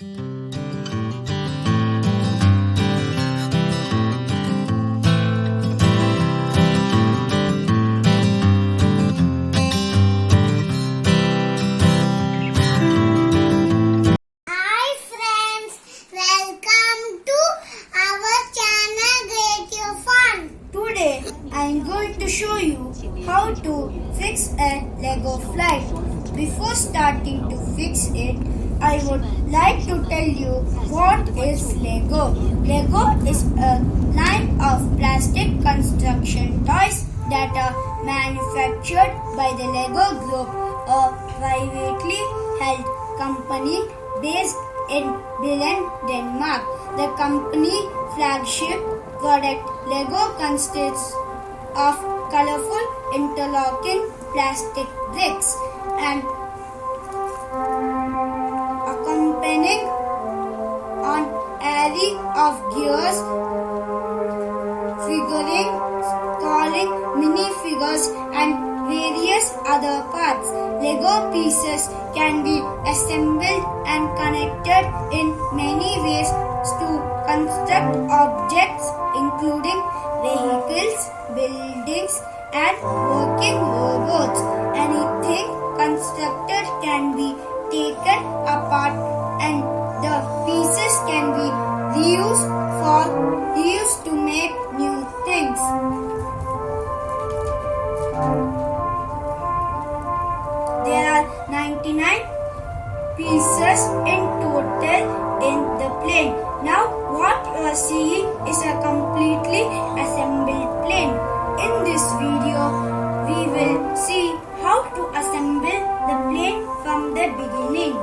Hi friends, welcome to our channel Great Your Fun. Today I am going to show you how to fix a Lego flight. Before starting to fix it, I would like to tell you what is Lego. Lego is a line of plastic construction toys that are manufactured by the Lego Group, a privately held company based in Billund, Denmark. The company flagship product Lego consists of colorful interlocking plastic bricks and accompanying on array of gears, figuring, calling minifigures and various other parts. Lego pieces can be assembled and connected in many ways to construct objects including vehicles, buildings and working robots. Anything constructed can be taken apart and the pieces can be reused to make new things. There are 99 pieces in total in the plane. Now what you are seeing is a completely assembled plane. In this video, we will see how to assemble the plane from the beginning.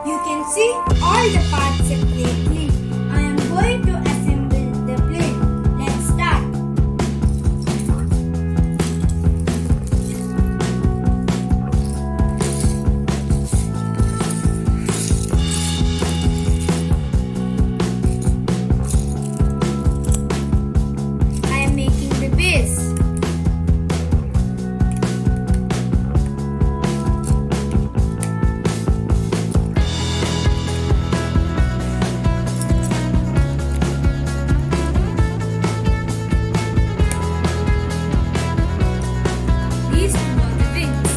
You can see all the parts separately. I am going to assemble the plane. Let's start. I am making the base. These are the wings.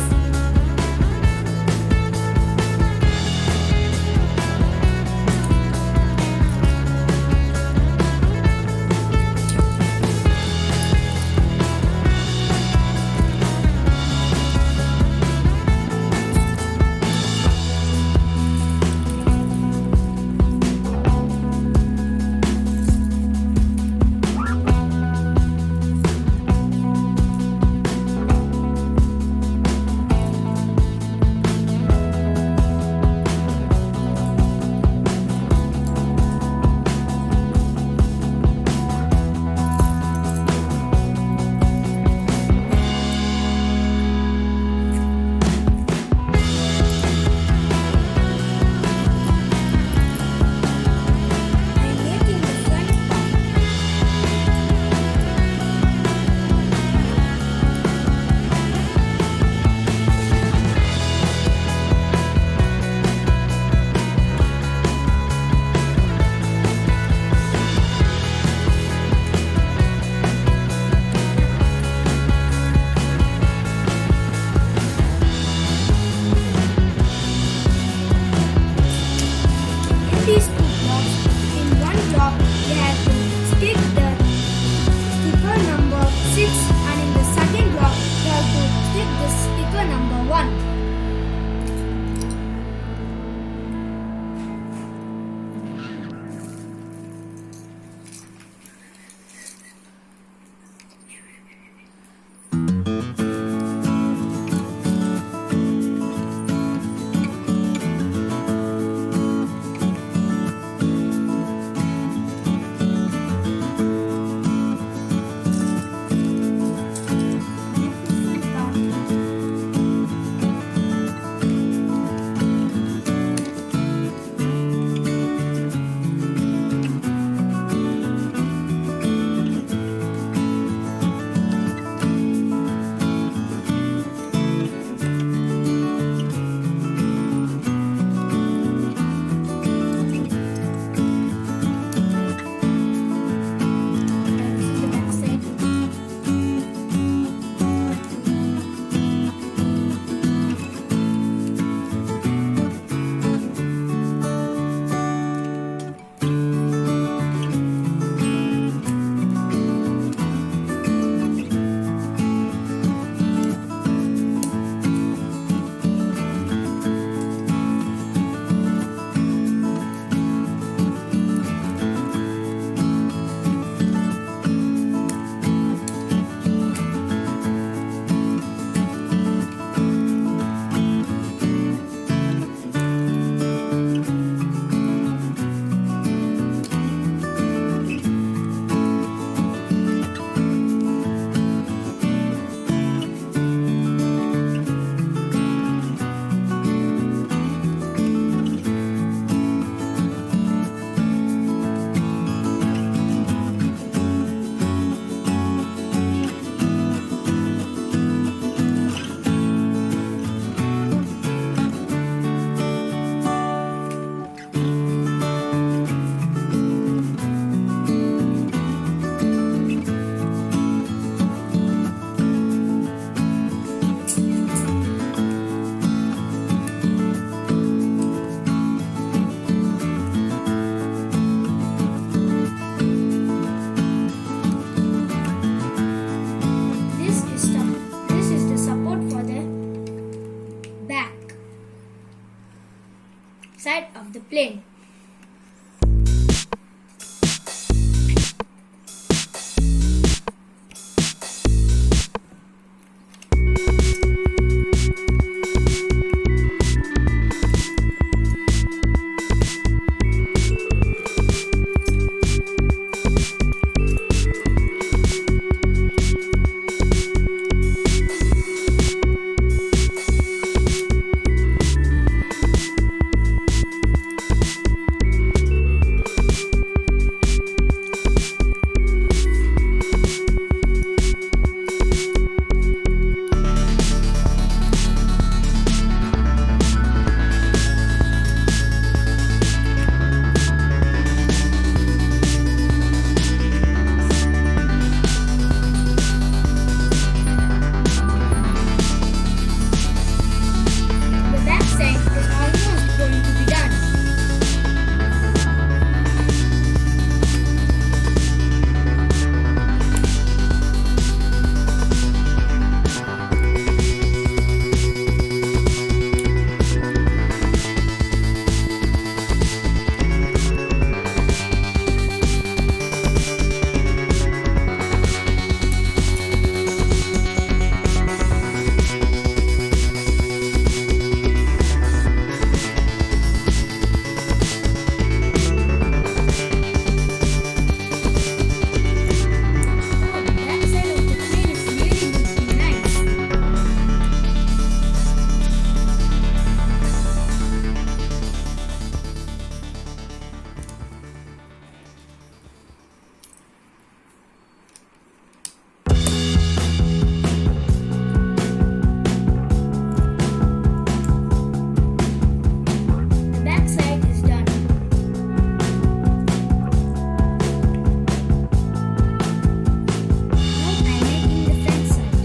I am making the front part. In these two blocks, in one block, we have to stick the sticker number 6 and in the second block, we have to stick the sticker number 1. side of the plane. The back side is almost going to be done. Oh, the back side of the plane is really looking nice. The back side is done. Now I'm making the front side.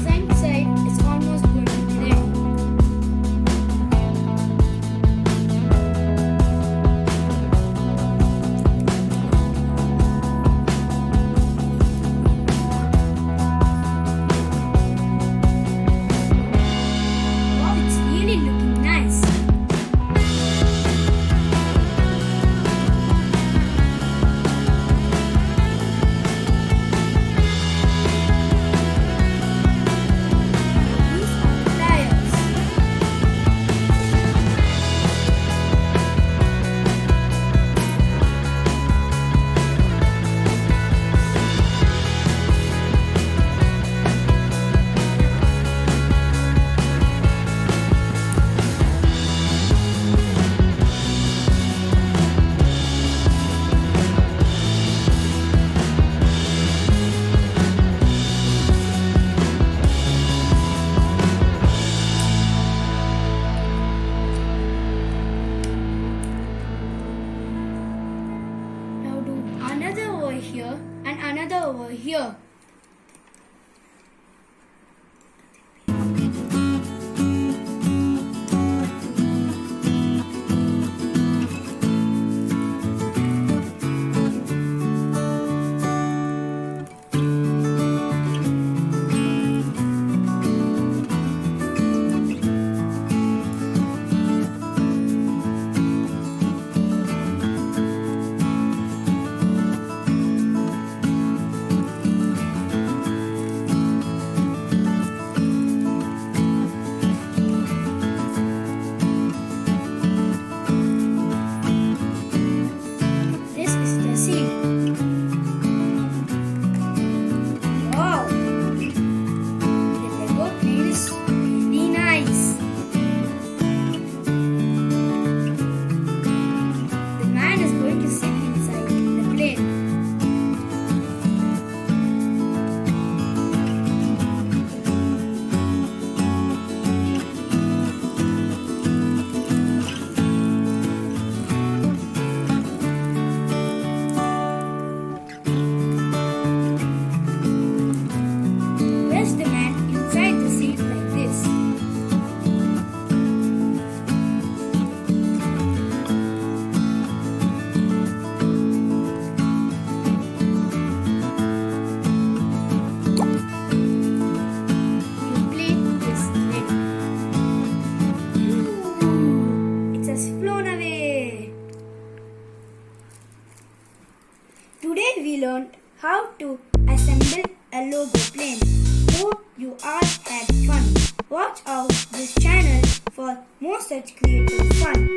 Front side is almost going to be ready. Wow, it's really looking nice. These are the tires. Now do another over here and another over here. how to assemble a logo plane. Hope you all had fun. Watch out this channel for more such creative fun.